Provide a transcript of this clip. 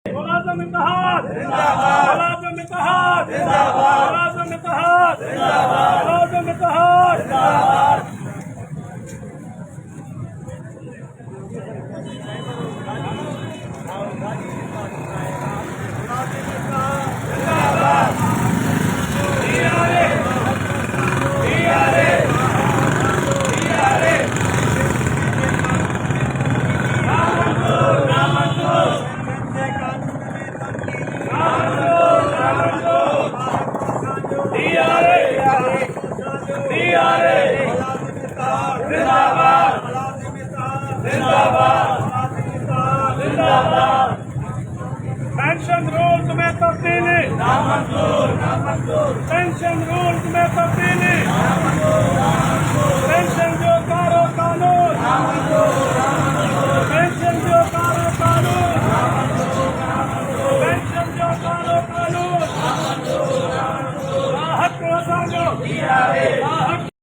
मुलाजिम इत्तेहाद जिंदाबाद, मुलाजिम इत्तेहाद जिंदाबाद, मुलाजिम इत्तेहाद जिंदाबाद, मुलाजिम इत्तेहाद जिंदाबाद। पेंशन रूल्स में तब्दीली पेंशन रूल्स में तब्दीली पेंशन जो कारो कानून पेंशन जो कारो कानून पेंशन जो कारो कानून हक असांजो हक